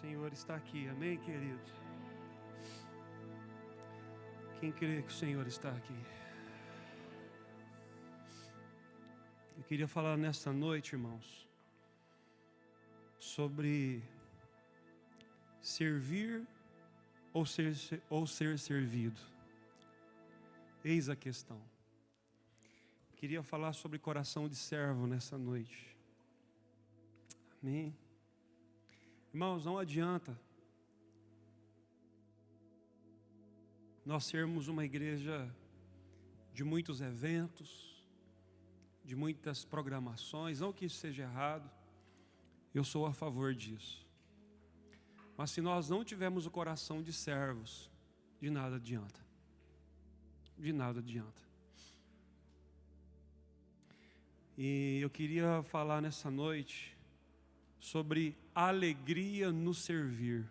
Senhor está aqui, amém, queridos? Quem crê que o Senhor está aqui? Eu queria falar nesta noite, irmãos, sobre servir ou ser servido. Eis a questão. Queria falar sobre coração de servo nessa noite. Amém? Irmãos, não adianta nós sermos uma igreja de muitos eventos, de muitas programações, não que isso seja errado, eu sou a favor disso. Mas se nós não tivermos o coração de servos, de nada adianta. De nada adianta. E eu queria falar nessa noite sobre alegria no servir.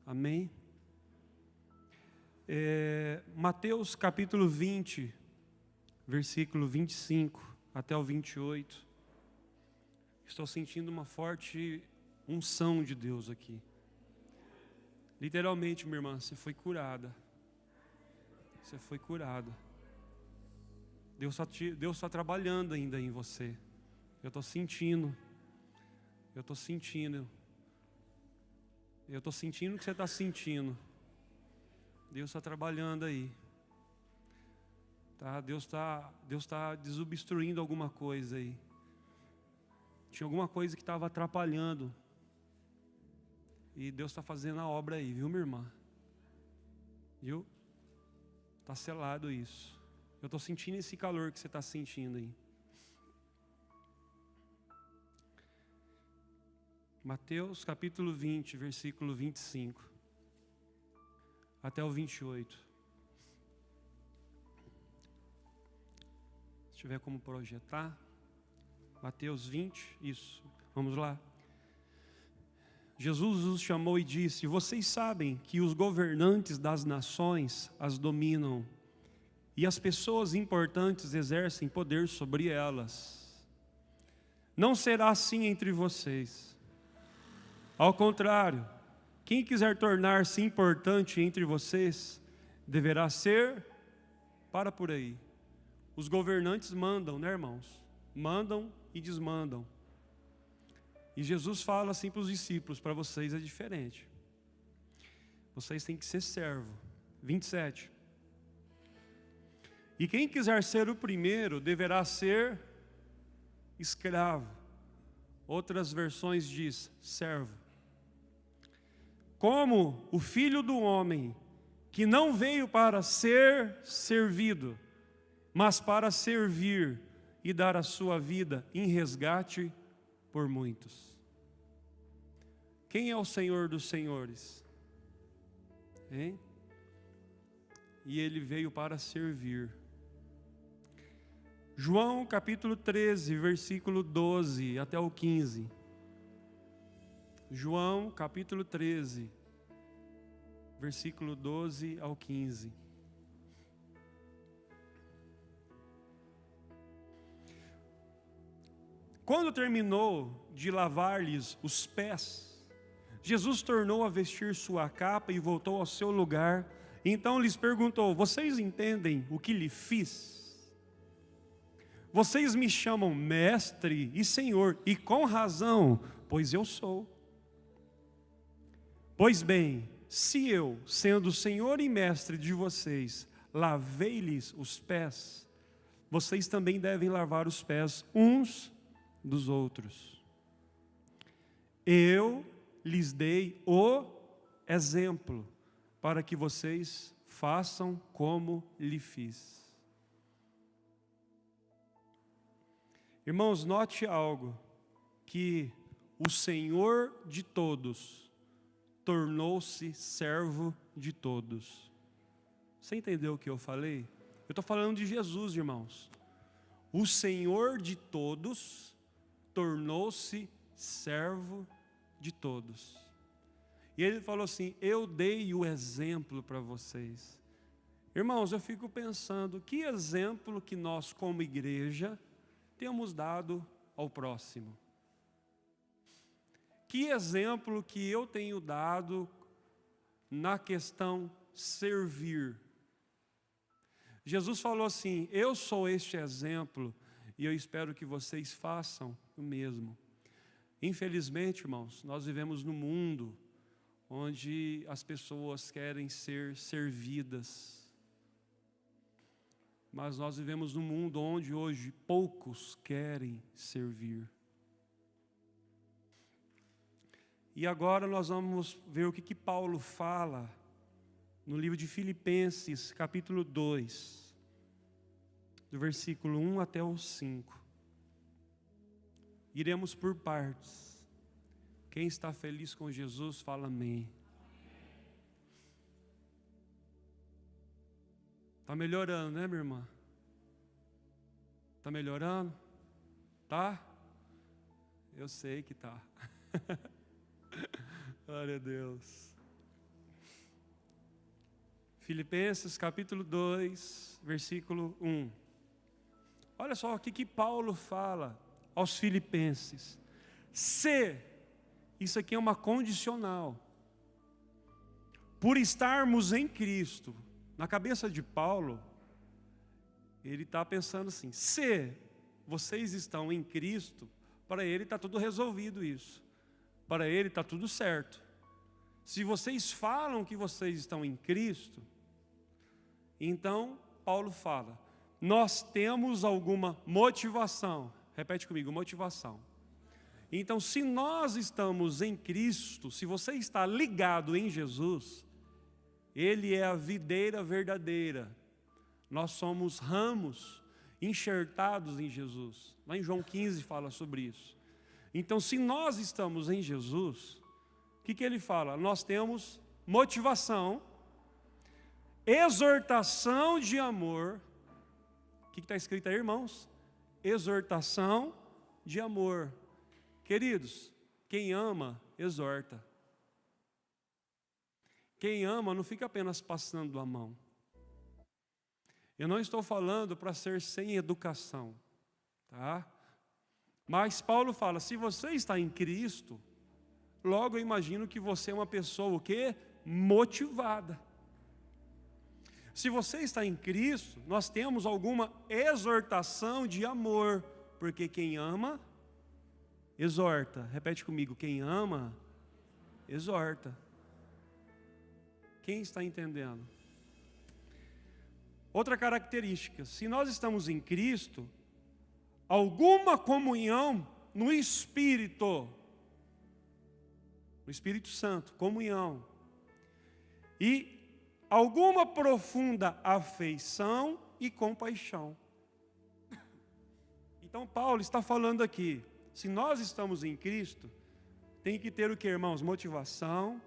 Amém? Mateus capítulo 20, versículo 25 até o 28. Estou sentindo uma forte unção de Deus aqui. Literalmente, minha irmã, você foi curada. Você foi curada. Deus está trabalhando ainda em você. Eu estou sentindo. Eu estou sentindo o que você está sentindo. Deus está trabalhando aí. Tá? Deus está desobstruindo alguma coisa aí. Tinha alguma coisa que estava atrapalhando. E Deus está fazendo a obra aí, viu, minha irmã? Viu? Está selado isso. Eu estou sentindo esse calor que você está sentindo aí. Mateus capítulo 20, versículo 25 até o 28. Se tiver como projetar. Mateus 20, isso. Vamos lá. Jesus os chamou e disse: vocês sabem que os governantes das nações as dominam e as pessoas importantes exercem poder sobre elas. Não será assim entre vocês. Ao contrário, quem quiser tornar-se importante entre vocês, deverá ser, para por aí. Os governantes mandam, né, irmãos? Mandam e desmandam. E Jesus fala assim para os discípulos: para vocês é diferente. Vocês têm que ser servo. 27. E quem quiser ser o primeiro, deverá ser escravo. Outras versões diz servo. Como o Filho do Homem, que não veio para ser servido, mas para servir e dar a sua vida em resgate por muitos. Quem é o Senhor dos senhores? Hein? E Ele veio para servir. João capítulo 13, versículo 12 até o 15. João capítulo 13, versículo 12 ao 15. Quando terminou de lavar-lhes os pés, Jesus tornou a vestir sua capa e voltou ao seu lugar. Então lhes perguntou: vocês entendem o que lhe fiz? Vocês me chamam mestre e senhor, e com razão, pois eu sou. Pois bem, se eu, sendo senhor e mestre de vocês, lavei-lhes os pés, vocês também devem lavar os pés uns dos outros. Eu lhes dei o exemplo, para que vocês façam como lhe fiz. Irmãos, note algo, que o Senhor de todos tornou-se servo de todos. Você entendeu o que eu falei? Eu estou falando de Jesus, irmãos. O Senhor de todos tornou-se servo de todos. E Ele falou assim: eu dei o exemplo para vocês. Irmãos, eu fico pensando, que exemplo que nós como igreja temos dado ao próximo? Que exemplo que eu tenho dado na questão servir? Jesus falou assim: eu sou este exemplo e eu espero que vocês façam o mesmo. Infelizmente, irmãos, nós vivemos num mundo onde as pessoas querem ser servidas. Mas nós vivemos num mundo onde hoje poucos querem servir. E agora nós vamos ver o que Paulo fala no livro de Filipenses, capítulo 2, do versículo 1 até o 5. Iremos por partes. Quem está feliz com Jesus, fala amém. Está melhorando, né, minha irmã? Está melhorando? Tá? Eu sei que tá. Glória a Deus. Filipenses capítulo 2, versículo 1. Olha só o que Paulo fala aos filipenses. Se, isso aqui é uma condicional. Por estarmos em Cristo. Na cabeça de Paulo, ele está pensando assim: se vocês estão em Cristo, para ele está tudo resolvido isso. Para ele está tudo certo. Se vocês falam que vocês estão em Cristo, então Paulo fala: nós temos alguma motivação. Repete comigo, motivação. Então, se nós estamos em Cristo, se você está ligado em Jesus, Ele é a videira verdadeira. Nós somos ramos enxertados em Jesus. Lá em João 15 fala sobre isso. Então, se nós estamos em Jesus, o que ele fala? Nós temos motivação, exortação de amor. O que está escrito aí, irmãos? Exortação de amor. Queridos, quem ama, exorta. Quem ama não fica apenas passando a mão. Eu não estou falando para ser sem educação, tá? Mas Paulo fala: se você está em Cristo, logo eu imagino que você é uma pessoa o quê? Motivada. Se você está em Cristo, nós temos alguma exortação de amor, porque quem ama, exorta. Repete comigo, quem ama, exorta. Quem está entendendo? Outra característica: se nós estamos em Cristo, alguma comunhão no Espírito Santo, comunhão, e alguma profunda afeição e compaixão. Então Paulo está falando aqui, se nós estamos em Cristo, tem que ter o que, irmãos? Motivação,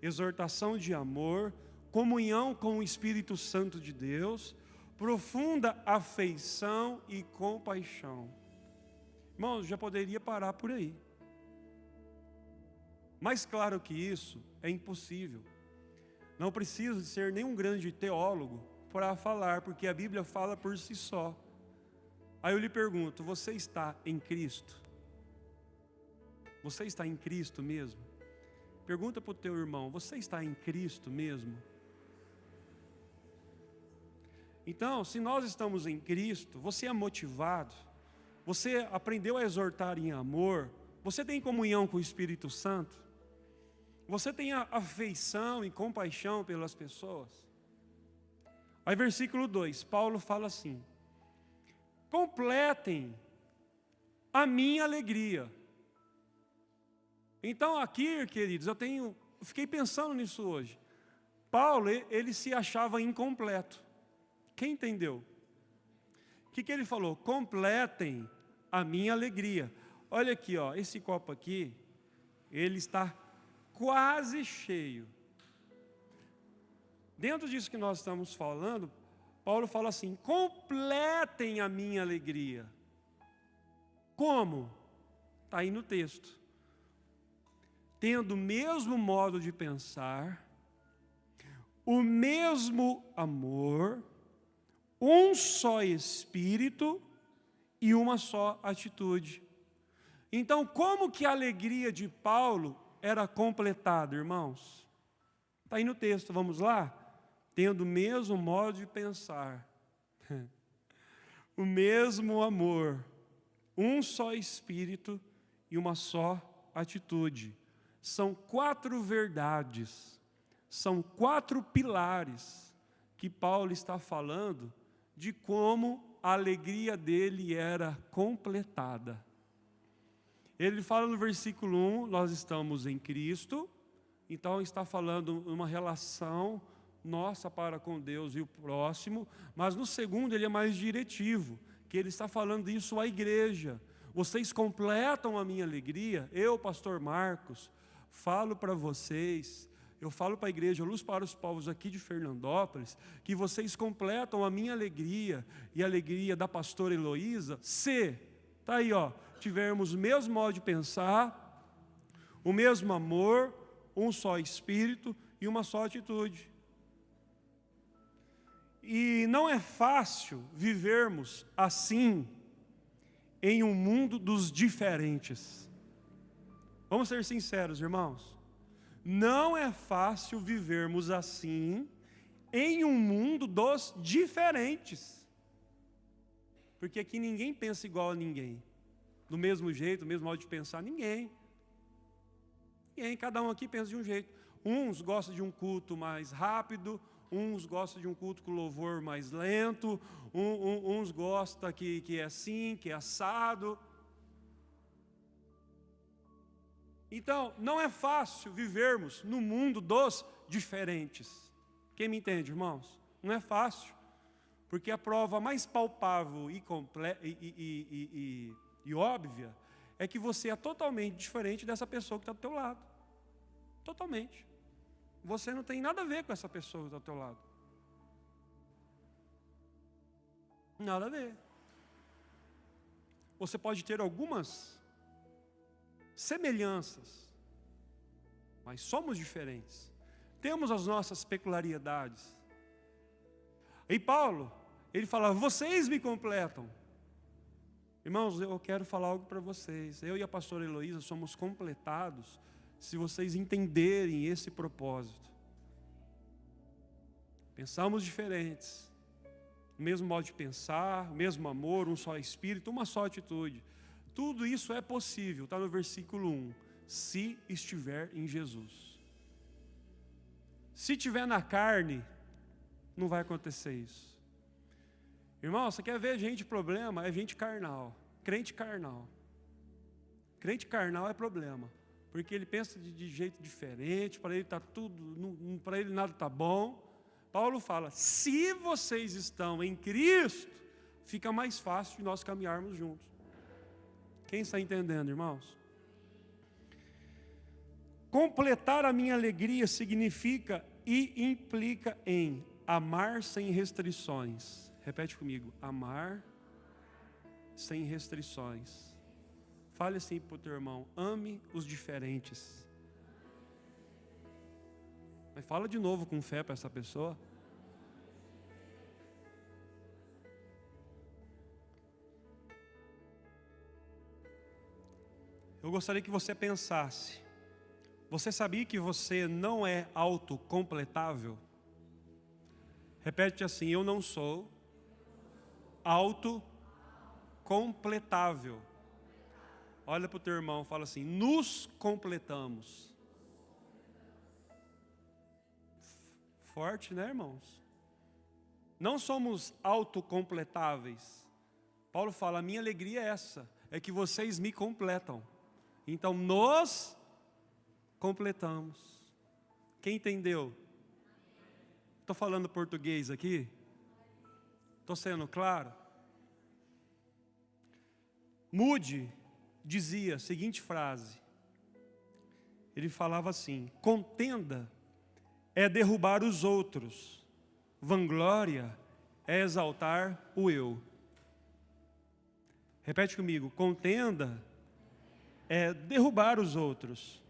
exortação de amor, comunhão com o Espírito Santo de Deus, profunda afeição e compaixão. Irmãos, já poderia parar por aí. Mais claro que isso é impossível. Não preciso ser nenhum grande teólogo para falar, porque a Bíblia fala por si só. Aí eu lhe pergunto: você está em Cristo? Você está em Cristo mesmo? Pergunta para o teu irmão: você está em Cristo mesmo? Então, se nós estamos em Cristo, você é motivado, você aprendeu a exortar em amor, você tem comunhão com o Espírito Santo, você tem afeição e compaixão pelas pessoas. Aí versículo 2, Paulo fala assim: completem a minha alegria. Então aqui, queridos, eu fiquei pensando nisso hoje. Paulo, ele se achava incompleto. Quem entendeu? O que ele falou? Completem a minha alegria. Olha aqui, ó, esse copo aqui, ele está quase cheio. Dentro disso que nós estamos falando, Paulo fala assim: completem a minha alegria. Como? Está aí no texto. Tendo o mesmo modo de pensar, o mesmo amor, um só Espírito e uma só atitude. Então, como que a alegria de Paulo era completada, irmãos? Está aí no texto, vamos lá? Tendo o mesmo modo de pensar, o mesmo amor, um só espírito e uma só atitude. São 4 verdades, são 4 pilares que Paulo está falando de como a alegria dele era completada. Ele fala no versículo 1, nós estamos em Cristo, então está falando uma relação nossa para com Deus e o próximo, mas no segundo ele é mais diretivo, que ele está falando isso à igreja. Vocês completam a minha alegria, eu, pastor Marcos, falo para vocês, eu falo para a igreja Luz para os Povos aqui de Fernandópolis, que vocês completam a minha alegria e a alegria da pastora Heloísa, se, está aí ó, tivermos o mesmo modo de pensar, o mesmo amor, um só espírito e uma só atitude. E não é fácil vivermos assim em um mundo dos diferentes. Vamos ser sinceros, irmãos. Não é fácil vivermos assim em um mundo dos diferentes. Porque aqui ninguém pensa igual a ninguém. Do mesmo jeito, do mesmo modo de pensar, ninguém. Cada um aqui pensa de um jeito. Uns gostam de um culto mais rápido, uns gostam de um culto com louvor mais lento, uns gostam que é assim, que é assado. Então, não é fácil vivermos no mundo dos diferentes. Quem me entende, irmãos? Não é fácil, porque a prova mais palpável e óbvia é que você é totalmente diferente dessa pessoa que está do teu lado. Totalmente. Você não tem nada a ver com essa pessoa que está do teu lado. Nada a ver. Você pode ter algumas semelhanças, mas somos diferentes. Temos as nossas peculiaridades. E Paulo, ele fala, vocês me completam. Irmãos, eu quero falar algo para vocês. Eu e a pastora Heloísa somos completados se vocês entenderem esse propósito. Pensamos diferentes, o mesmo modo de pensar, o mesmo amor, um só espírito, uma só atitude. Tudo isso é possível, está no versículo 1, se estiver em Jesus. Se estiver na carne, não vai acontecer isso. Irmão, você quer ver gente problema? É gente carnal, crente carnal. Crente carnal é problema, porque ele pensa de jeito diferente, para ele está tudo, para ele nada está bom. Paulo fala, se vocês estão em Cristo, fica mais fácil de nós caminharmos juntos. Quem está entendendo, irmãos? Completar a minha alegria significa e implica em amar sem restrições. Repete comigo, amar sem restrições. Fale assim para o teu irmão, ame os diferentes. Mas fala de novo com fé para essa pessoa. Eu gostaria que você pensasse, você sabia que você não é autocompletável? Repete assim, eu não sou autocompletável. Olha para o teu irmão e fala assim, nos completamos. Forte, né, irmãos? Não somos autocompletáveis. Paulo fala, a minha alegria é essa, é que vocês me completam. Então, nos completamos. Quem entendeu? Estou falando português aqui? Estou sendo claro? Moody dizia a seguinte frase. Ele falava assim, contenda é derrubar os outros, vanglória é exaltar o eu. Repete comigo, contenda é derrubar os outros,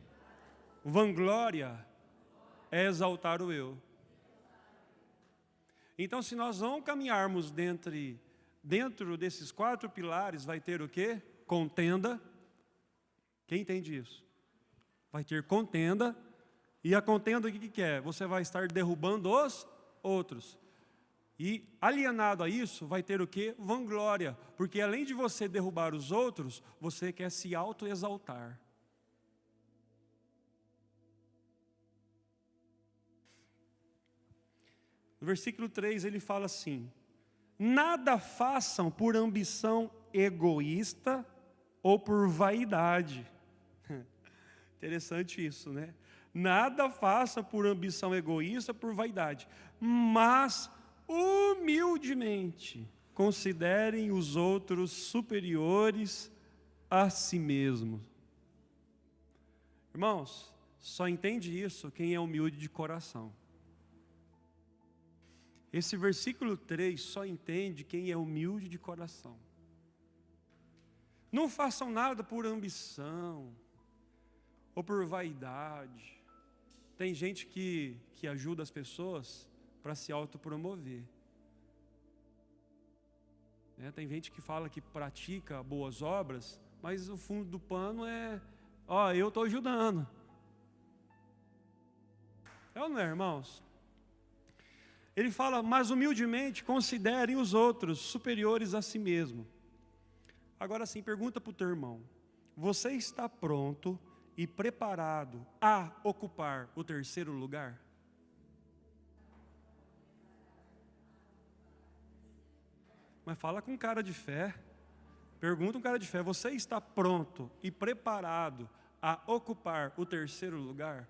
vanglória é exaltar o eu. Então, se nós não caminharmos dentro desses 4 pilares, vai ter o quê? Contenda, Quem entende isso? Vai ter contenda, e a contenda o que é? Você vai estar derrubando os outros. E alienado a isso, vai ter o quê? Vanglória. Porque além de você derrubar os outros, você quer se autoexaltar. No versículo 3 ele fala assim: nada façam por ambição egoísta ou por vaidade. Interessante isso, né? Nada faça por ambição egoísta, por vaidade, mas humildemente considerem os outros superiores a si mesmos. Irmãos, só entende isso quem é humilde de coração. Esse versículo 3 só entende quem é humilde de coração. Não façam nada por ambição ou por vaidade. Tem gente que ajuda as pessoas para se autopromover. Tem gente que fala que pratica boas obras, mas o fundo do pano é: eu estou ajudando. É ou não é, irmãos? Ele fala: mas humildemente considerem os outros superiores a si mesmo. Agora sim, pergunta para o teu irmão: você está pronto e preparado a ocupar o terceiro lugar? Mas fala com cara de fé. Pergunta um cara de fé: você está pronto e preparado a ocupar o terceiro lugar?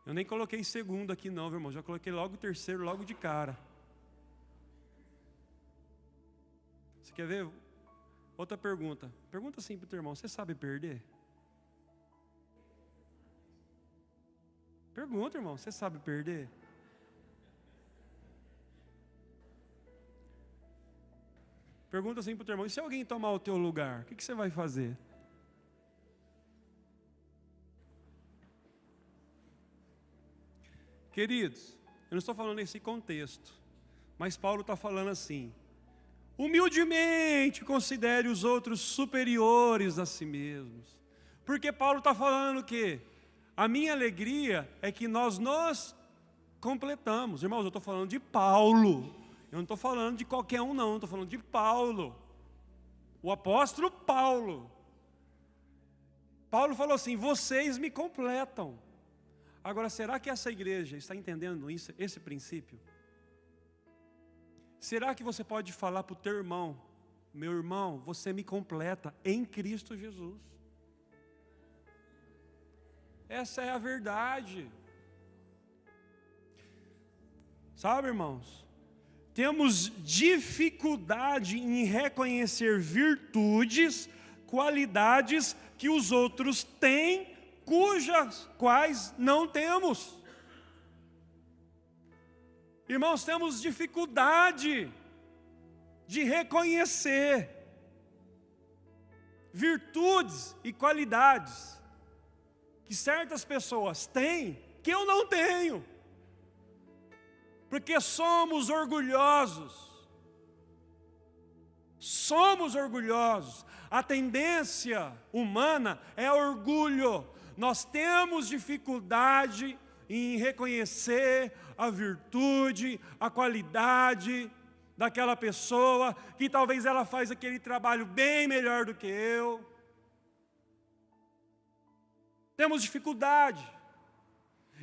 Eu nem coloquei segundo aqui não, meu irmão. Já coloquei logo o terceiro, logo de cara. Você quer ver? Outra pergunta. Pergunta assim para o teu irmão: você sabe perder? Pergunta, irmão: você sabe perder? Pergunta assim para o teu irmão: e se alguém tomar o teu lugar, o que você vai fazer? Queridos, eu não estou falando nesse contexto, mas Paulo está falando assim: humildemente considere os outros superiores a si mesmos. Porque Paulo está falando o quê? A minha alegria é que nós nos completamos. Irmãos, eu estou falando de Paulo. Eu não estou falando de qualquer um não, estou falando de Paulo. O apóstolo Paulo. Paulo falou assim: vocês me completam. Agora, será que essa igreja está entendendo isso, esse princípio? Será que você pode falar para o teu irmão: meu irmão, você me completa em Cristo Jesus? Essa é a verdade. Sabe, irmãos? Temos dificuldade em reconhecer virtudes, qualidades que os outros têm, quais não temos. Irmãos, temos dificuldade de reconhecer virtudes e qualidades que certas pessoas têm, que eu não tenho. Porque somos orgulhosos. Somos orgulhosos. A tendência humana é orgulho. Nós temos dificuldade em reconhecer a virtude, a qualidade daquela pessoa, que talvez ela faz aquele trabalho bem melhor do que eu. Temos dificuldade.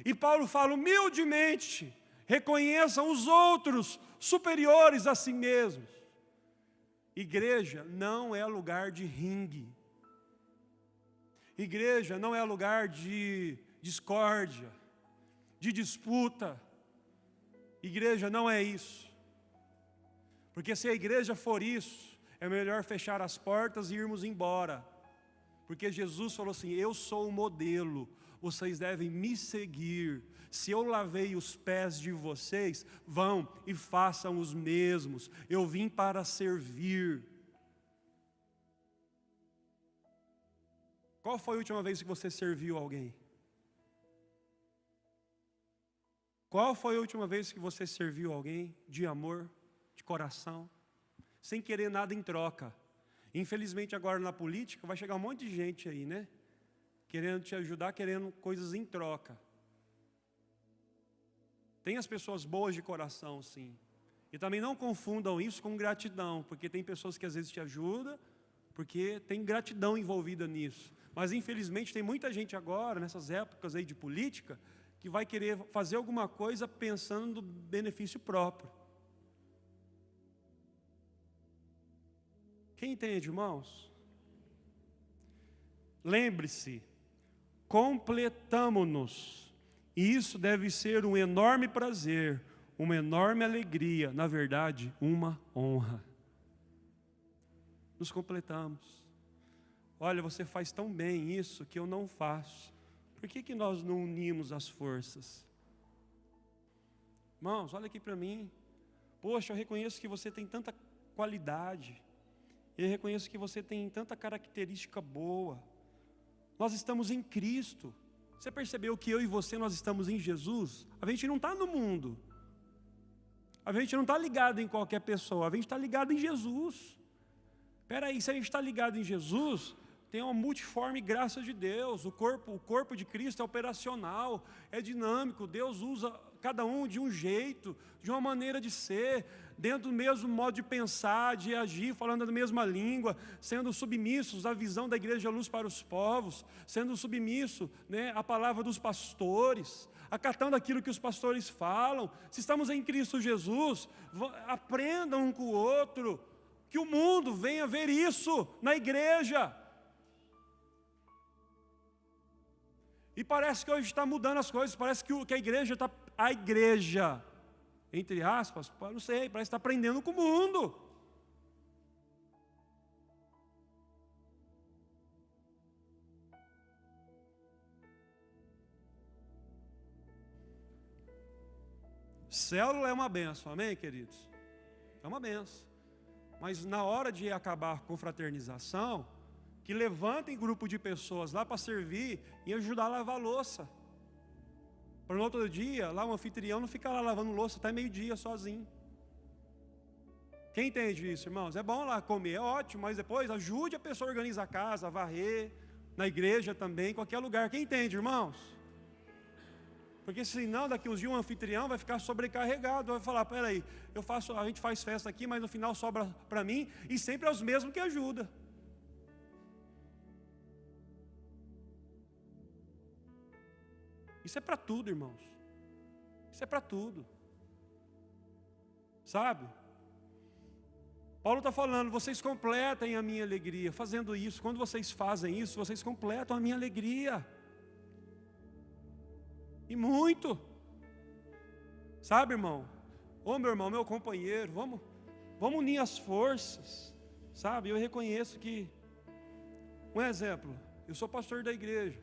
E Paulo fala: humildemente, reconheçam os outros superiores a si mesmos. Igreja não é lugar de ringue. Igreja não é lugar de discórdia, de disputa. Igreja não é isso. Porque se a igreja for isso, é melhor fechar as portas e irmos embora. Porque Jesus falou assim: eu sou o modelo, vocês devem me seguir. Se eu lavei os pés de vocês, vão e façam os mesmos. Eu vim para servir. Qual foi a última vez que você serviu alguém? Qual foi a última vez que você serviu alguém de amor, de coração? sem querer nada em troca. Infelizmente agora na política vai chegar um monte de gente aí, né? Querendo te ajudar, querendo coisas em troca. Tem as pessoas boas de coração, sim. E também não confundam isso com gratidão, porque tem pessoas que às vezes te ajudam, porque tem gratidão envolvida nisso. Mas infelizmente tem muita gente agora, nessas épocas aí de política, que vai querer fazer alguma coisa pensando no benefício próprio. Quem entende, irmãos? Lembre-se, completamo-nos. E isso deve ser um enorme prazer, uma enorme alegria, na verdade, uma honra. Nos completamos. Olha, você faz tão bem isso que eu não faço. Por que nós não unimos as forças? Irmãos, olha aqui para mim. Poxa, eu reconheço que você tem tanta qualidade. Eu reconheço que você tem tanta característica boa. Nós estamos em Cristo. Você percebeu que eu e você, nós estamos em Jesus? A gente não está no mundo. A gente não está ligado em qualquer pessoa. A gente está ligado em Jesus. Espera aí, se a gente está ligado em Jesus, tem uma multiforme graça de Deus. O corpo de Cristo é operacional, é dinâmico. Deus usa cada um de um jeito, de uma maneira de ser, dentro do mesmo modo de pensar, de agir, falando a mesma língua, sendo submissos à visão da Igreja Luz para os povos, sendo submisso, né, à palavra dos pastores, acatando aquilo que os pastores falam. Se estamos em Cristo Jesus, aprendam um com o outro, que o mundo venha ver isso na igreja. E parece que hoje está mudando as coisas, parece que a igreja está, entre aspas, não sei, parece que está aprendendo com o mundo. Célula é uma benção, amém, queridos? É uma benção. Mas na hora de acabar com fraternização, que levantem grupo de pessoas lá para servir e ajudar a lavar a louça. Para no outro dia, lá o anfitrião não ficar lá lavando louça até meio-dia sozinho. Quem entende isso, irmãos? É bom lá comer, é ótimo, mas depois ajude a pessoa a organizar a casa, a varrer, na igreja também, em qualquer lugar. Quem entende, irmãos? Porque senão daqui uns dias um anfitrião vai ficar sobrecarregado, vai falar, peraí, a gente faz festa aqui, mas no final sobra para mim, e sempre é os mesmos que ajudam. Isso é para tudo, irmãos. Isso é para tudo. Sabe? Paulo está falando, vocês completem a minha alegria. Fazendo isso, quando vocês fazem isso, vocês completam a minha alegria. E muito. Sabe, irmão? Ô, meu irmão, meu companheiro, vamos unir as forças. Sabe? Eu reconheço que, um exemplo, eu sou pastor da igreja.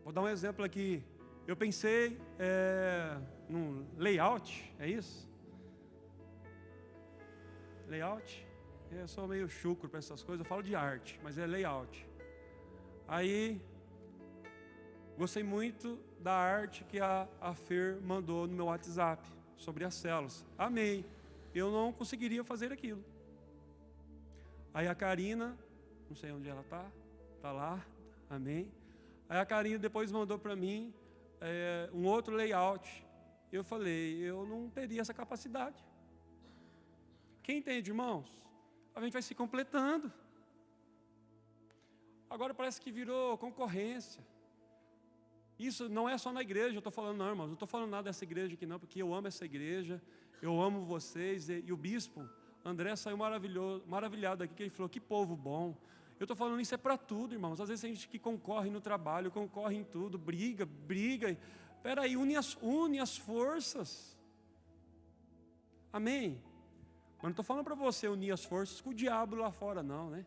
Vou dar um exemplo aqui. Eu pensei num layout, é isso? Layout? Eu sou meio chucro para essas coisas, eu falo de arte, mas é layout. Aí, gostei muito da arte que a Fer mandou no meu WhatsApp, sobre as células. Amei. Eu não conseguiria fazer aquilo. Aí a Karina, não sei onde ela está lá, amém. Aí a Karina depois mandou para mim um outro layout. Eu falei, eu não teria essa capacidade. Quem entende, irmãos? A gente vai se completando. Agora parece que virou concorrência. Isso não é só na igreja, eu estou falando, não, irmãos, não estou falando nada dessa igreja aqui não, porque eu amo essa igreja, eu amo vocês, e o bispo André saiu maravilhado aqui, que ele falou, que povo bom. Eu estou falando isso é para tudo, irmãos. Às vezes a gente que concorre no trabalho, concorre em tudo, briga. Espera aí, une as forças. Amém? Mas não estou falando para você unir as forças com o diabo lá fora, não, né?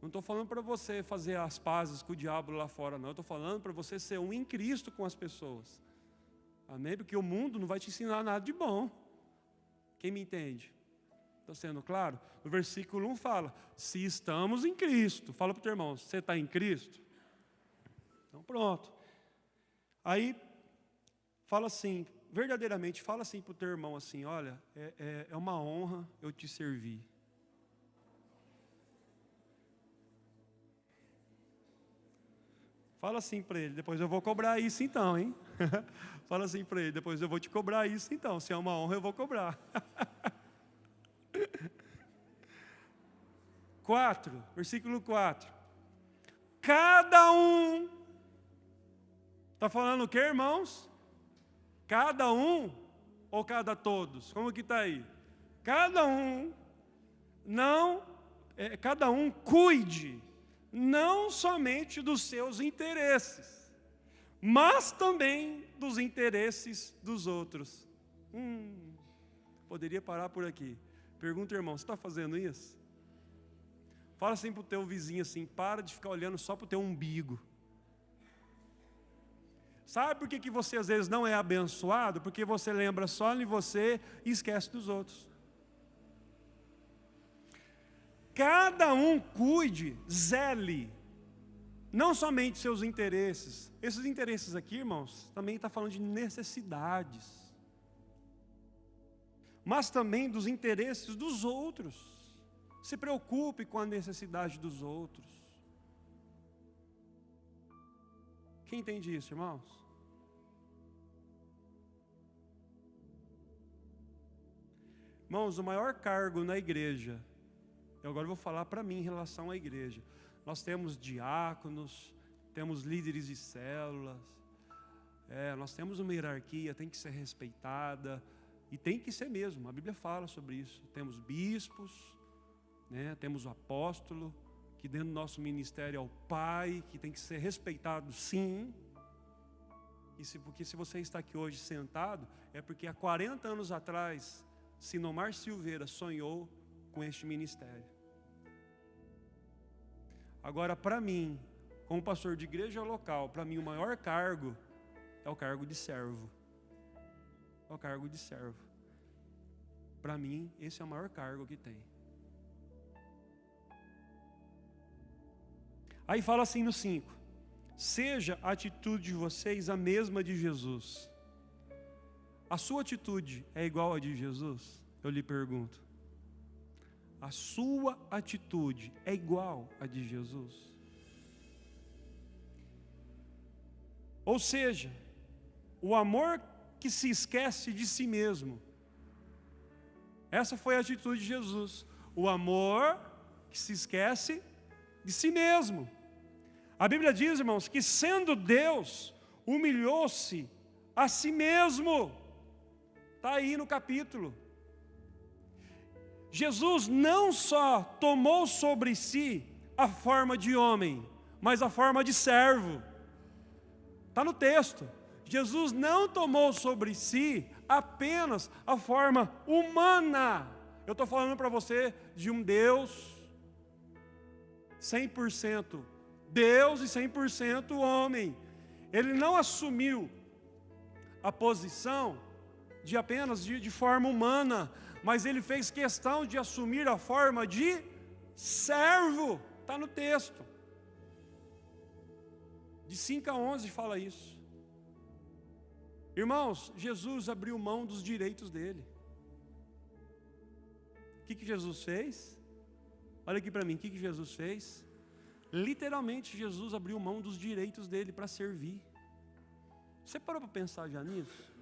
Não estou falando para você fazer as pazes com o diabo lá fora, não. Eu estou falando para você ser um em Cristo com as pessoas. Amém? Porque o mundo não vai te ensinar nada de bom. Quem me entende? Estou sendo claro? No versículo 1 fala, se estamos em Cristo. Fala para o teu irmão, você está em Cristo? Então pronto. Aí, fala assim, verdadeiramente, fala assim para o teu irmão assim, olha, é uma honra eu te servir. Fala assim para ele, depois eu vou cobrar isso então, hein? Fala assim para ele, depois eu vou te cobrar isso então, se é uma honra eu vou cobrar. 4, versículo 4. Cada um, está falando o que, irmãos? Cada um ou cada todos? Como que está aí? Cada um, cada um cuide, não somente dos seus interesses, mas também dos interesses dos outros. Poderia parar por aqui. Pergunta, irmão, você está fazendo isso? Fala assim para o teu vizinho assim, para de ficar olhando só para o teu umbigo. Sabe por que você às vezes não é abençoado? Porque você lembra só de você e esquece dos outros. Cada um cuide, zele, não somente seus interesses. Esses interesses aqui, irmãos, também está falando de necessidades. Mas também dos interesses dos outros. Se preocupe com a necessidade dos outros. Quem entende isso, irmãos? Irmãos, o maior cargo na igreja, eu agora vou falar para mim em relação à igreja. Nós temos diáconos, temos líderes de células, nós temos uma hierarquia, tem que ser respeitada, e tem que ser mesmo, a Bíblia fala sobre isso. Temos bispos, temos o apóstolo, que dentro do nosso ministério é o pai, que tem que ser respeitado sim. Porque se você está aqui hoje sentado, é porque há 40 anos atrás, Sinomar Silveira sonhou com este ministério. Agora, para mim, como pastor de igreja local, para mim o maior cargo é o cargo de servo. É o cargo de servo. Para mim, esse é o maior cargo que tem. Aí fala assim no 5. Seja a atitude de vocês a mesma de Jesus. A sua atitude é igual a de Jesus? Eu lhe pergunto. A sua atitude é igual a de Jesus? Ou seja, o amor que se esquece de si mesmo. Essa foi a atitude de Jesus. O amor que se esquece de si mesmo. A Bíblia diz, irmãos, que sendo Deus, humilhou-se a si mesmo. Está aí no capítulo. Jesus não só tomou sobre si a forma de homem, mas a forma de servo. Está no texto. Jesus não tomou sobre si apenas a forma humana. Eu estou falando para você de um Deus 100% Deus e 100% homem. Ele não assumiu a posição de apenas de forma humana, mas ele fez questão de assumir a forma de servo. Está no texto. De 5 a 11 fala isso. Irmãos, Jesus abriu mão dos direitos dele. O que Jesus fez? Olha aqui para mim, o que Jesus fez? Literalmente, Jesus abriu mão dos direitos dele para servir. Você parou para pensar já nisso?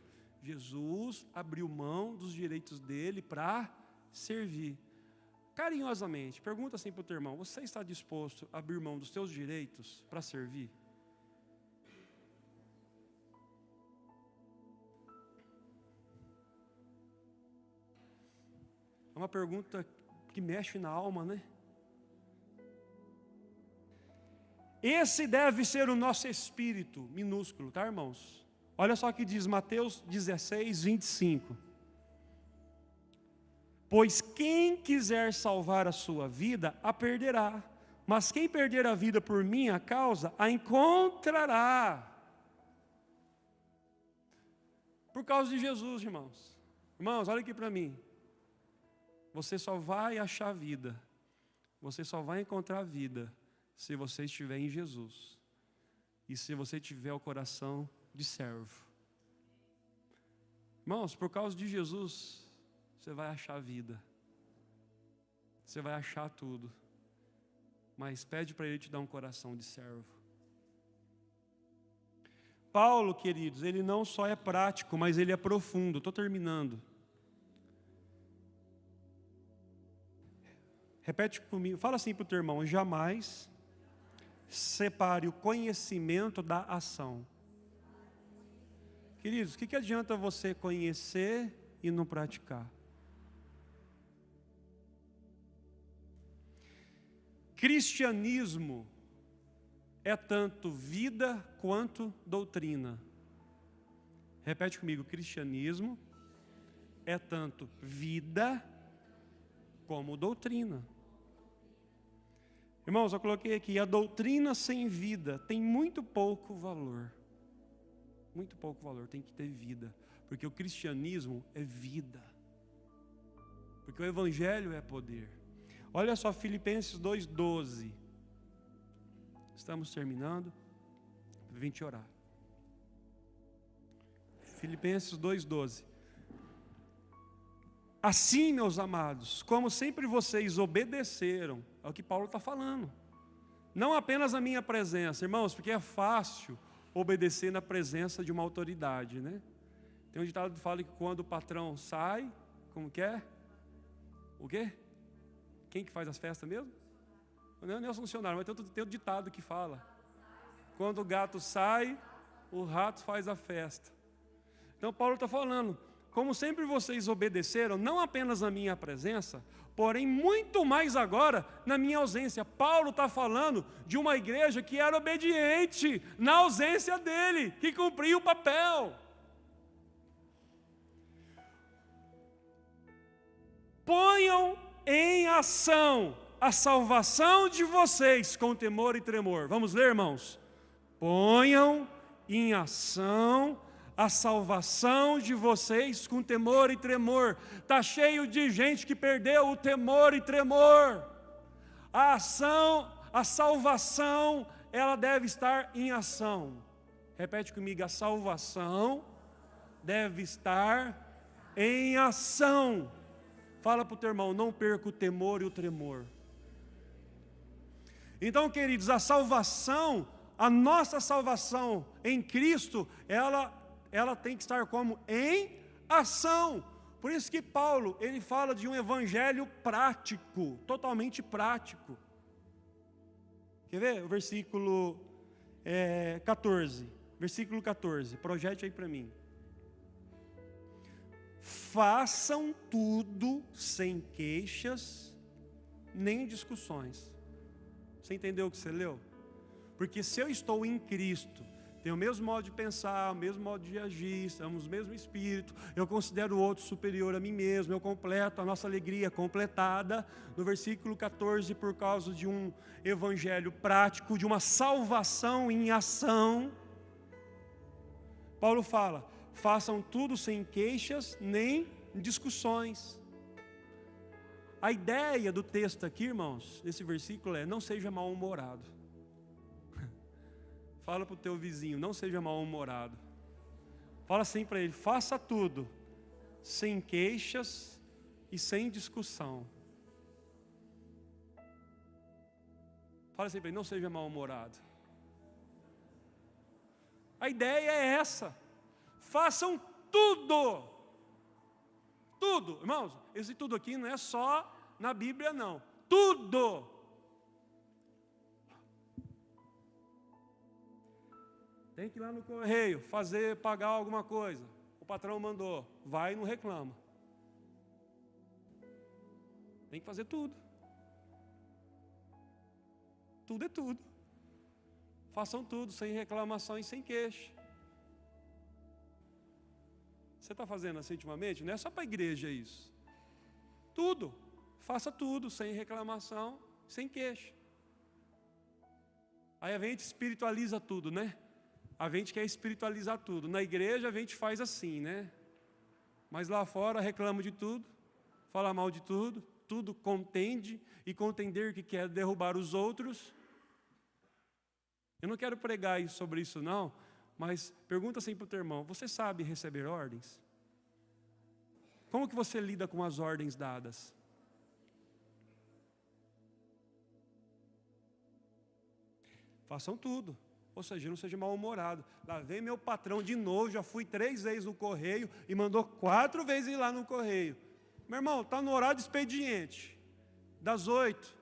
Jesus abriu mão dos direitos dele para servir. Carinhosamente, pergunta assim para o teu irmão: você está disposto a abrir mão dos teus direitos para servir? É uma pergunta que mexe na alma, né? Esse deve ser o nosso espírito, minúsculo, tá, irmãos? Olha só o que diz Mateus 16, 25. Pois quem quiser salvar a sua vida, a perderá. Mas quem perder a vida por minha causa, a encontrará. Por causa de Jesus, irmãos. Irmãos, olha aqui para mim. Você só vai achar vida. Você só vai encontrar vida se você estiver em Jesus. E se você tiver o coração de servo. Irmãos, por causa de Jesus, você vai achar vida. Você vai achar tudo. Mas pede para Ele te dar um coração de servo. Paulo, queridos, ele não só é prático, mas ele é profundo. Estou terminando. Repete comigo, fala assim para o teu irmão: jamais separe o conhecimento da ação. Queridos, o que adianta você conhecer e não praticar? Cristianismo é tanto vida quanto doutrina. Repete comigo, cristianismo é tanto vida como doutrina. Irmãos, eu coloquei aqui, a doutrina sem vida tem muito pouco valor. Muito pouco valor, tem que ter vida. Porque o cristianismo é vida. Porque o evangelho é poder. Olha só, Filipenses 2:12. Estamos terminando. Vim te orar. Filipenses 2:12. Assim, meus amados, como sempre vocês obedeceram, é o que Paulo está falando. Não apenas na minha presença, irmãos, porque é fácil obedecer na presença de uma autoridade, né? Tem um ditado que fala que quando o patrão sai, como que é? O quê? Quem que faz as festas mesmo? Não é os funcionários, mas tem um ditado que fala: quando o gato sai, o rato faz a festa. Então Paulo está falando, como sempre vocês obedeceram, não apenas na minha presença, porém muito mais agora na minha ausência. Paulo está falando de uma igreja que era obediente na ausência dele, que cumpria o papel. Ponham em ação a salvação de vocês com temor e tremor. Vamos ler, irmãos? Ponham em ação a salvação de vocês com temor e tremor. Está cheio de gente que perdeu o temor e tremor. A ação, a salvação, ela deve estar em ação. Repete comigo, a salvação deve estar em ação. Fala para o teu irmão, não perca o temor e o tremor. Então, queridos, a salvação, a nossa salvação em Cristo, ela tem que estar como? Em ação. Por isso que Paulo, ele fala de um evangelho prático, totalmente prático. Quer ver? O versículo 14. Versículo 14, projete aí para mim. Façam tudo sem queixas, nem discussões. Você entendeu o que você leu? Porque se eu estou em Cristo, tenho o mesmo modo de pensar, o mesmo modo de agir, estamos no mesmo espírito, eu considero o outro superior a mim mesmo, eu completo, a nossa alegria completada. No versículo 14, por causa de um evangelho prático, de uma salvação em ação, Paulo fala, façam tudo sem queixas, nem discussões. A ideia do texto aqui, irmãos, desse versículo é, não seja mal-humorado. Fala para o teu vizinho, não seja mal-humorado. Fala assim para ele, faça tudo, sem queixas e sem discussão. Fala assim para ele, não seja mal-humorado. A ideia é essa. Façam tudo. Tudo, irmãos, esse tudo aqui não é só na Bíblia não. Tudo. Tem que ir lá no correio, pagar alguma coisa. O patrão mandou, vai e não reclama. Tem que fazer tudo. Tudo é tudo. Façam tudo, sem reclamação e sem queixa. Você está fazendo assim ultimamente? Não é só para a igreja isso. Tudo. Faça tudo, sem reclamação, sem queixa. Aí a gente espiritualiza tudo, né? A gente quer espiritualizar tudo. Na igreja a gente faz assim, né? Mas lá fora reclama de tudo, fala mal de tudo, tudo contende, e contender que quer derrubar os outros. Eu não quero pregar sobre isso não, mas pergunta assim para o teu irmão, você sabe receber ordens? Como que você lida com as ordens dadas? Façam tudo. Ou seja, não seja mal-humorado. Lá vem meu patrão de novo, já fui 3 vezes no correio e mandou 4 vezes ir lá no correio. Meu irmão, está no horário de expediente. Das 8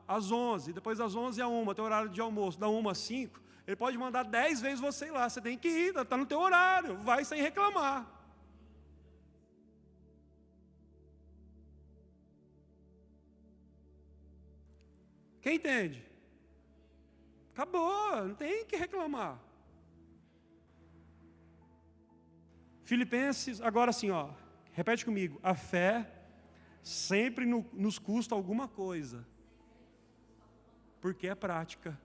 às 11, depois das 11 a 1, tem horário de almoço, da 1 às 5. Ele pode mandar 10 vezes você ir lá, você tem que ir, está no teu horário, vai sem reclamar. Quem entende? Acabou, não tem que reclamar. Filipenses, agora sim, ó, repete comigo. A fé sempre nos custa alguma coisa, porque é prática.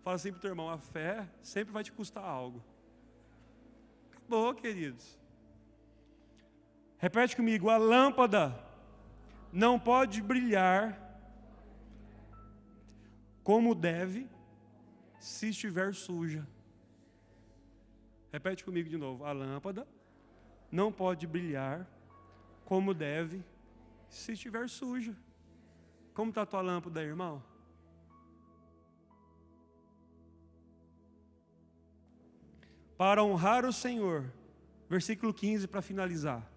Fala assim para o teu irmão, a fé sempre vai te custar algo. Acabou, queridos. Repete comigo, a lâmpada não pode brilhar como deve se estiver suja. Repete comigo de novo. A lâmpada não pode brilhar como deve se estiver suja. Como está a tua lâmpada, irmão? Para honrar o Senhor, versículo 15 para finalizar.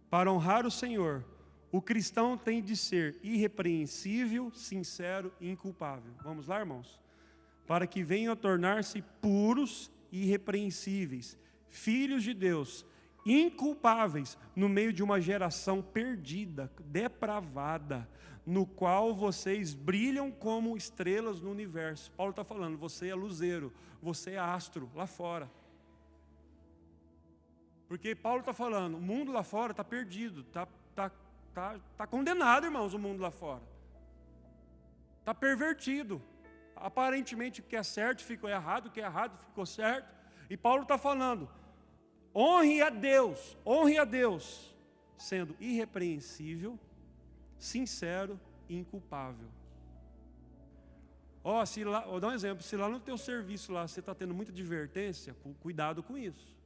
Para honrar o Senhor, o cristão tem de ser irrepreensível, sincero e inculpável. Vamos lá, irmãos? Para que venham a tornar-se puros e irrepreensíveis, filhos de Deus, inculpáveis no meio de uma geração perdida, depravada, no qual vocês brilham como estrelas no universo. Paulo está falando, você é luzeiro, você é astro lá fora. Porque Paulo está falando, o mundo lá fora está perdido, está condenado, irmãos, o mundo lá fora. Está pervertido. Aparentemente o que é certo ficou errado, o que é errado ficou certo. E Paulo está falando, honre a Deus, sendo irrepreensível, sincero e inculpável. Vou dar um exemplo, se lá no teu serviço lá você está tendo muita advertência, cuidado com isso.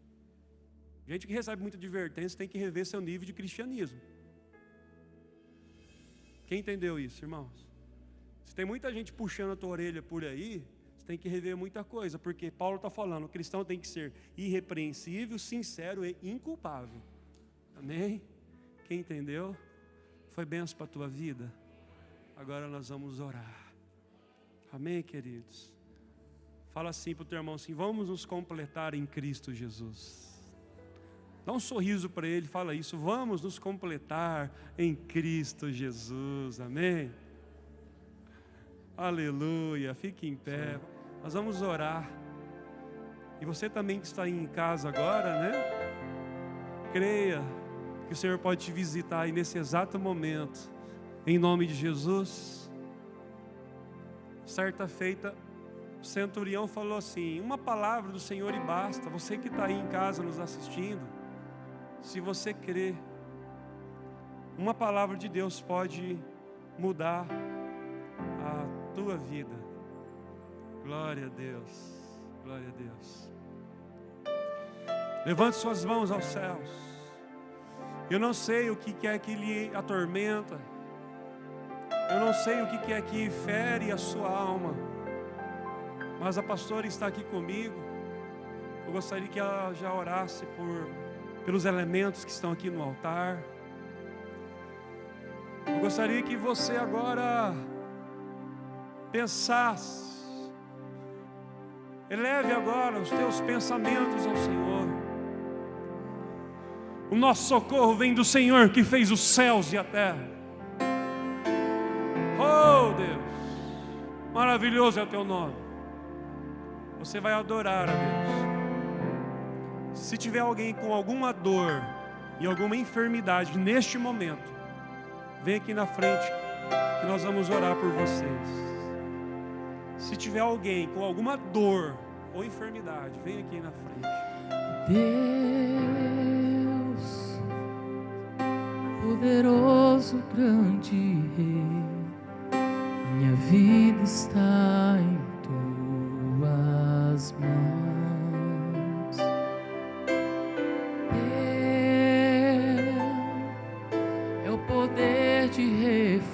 Gente que recebe muita advertência tem que rever seu nível de cristianismo. Quem entendeu isso, irmãos? Se tem muita gente puxando a tua orelha por aí, você tem que rever muita coisa, porque Paulo está falando, o cristão tem que ser irrepreensível, sincero e inculpável. Amém? Quem entendeu? Foi bênção para a tua vida? Agora nós vamos orar. Amém, queridos? Fala assim para o teu irmão assim, vamos nos completar em Cristo Jesus. Dá um sorriso para ele, fala isso, vamos nos completar em Cristo Jesus. Amém? Aleluia, fique em pé. Nós vamos orar. E você também que está aí em casa agora, né? Creia que o Senhor pode te visitar aí nesse exato momento. Em nome de Jesus. Certa feita, o centurião falou assim, uma palavra do Senhor e basta. Você que está aí em casa nos assistindo, se você crer, uma palavra de Deus pode mudar a tua vida. Glória a Deus, glória a Deus. Levante suas mãos aos céus. Eu não sei o que é que lhe atormenta. Eu não sei o que é que fere a sua alma. Mas a pastora está aqui comigo. Eu gostaria que ela já orasse pelos elementos que estão aqui no altar. Eu gostaria que você agora pensasse. Eleve agora os teus pensamentos ao Senhor. O nosso socorro vem do Senhor que fez os céus e a terra. Oh Deus, maravilhoso é o teu nome. Você vai adorar a Deus. Se tiver alguém com alguma dor e alguma enfermidade neste momento, vem aqui na frente que nós vamos orar por vocês. Se tiver alguém com alguma dor ou enfermidade, vem aqui na frente. Deus, poderoso, grande Rei, minha vida está em tuas mãos.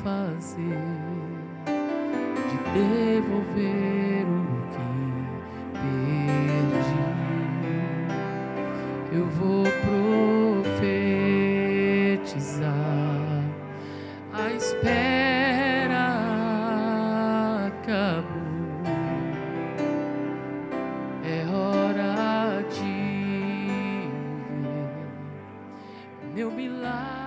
fazer, de devolver o que perdi. Eu vou profetizar, a espera acabou, é hora de ver meu milagre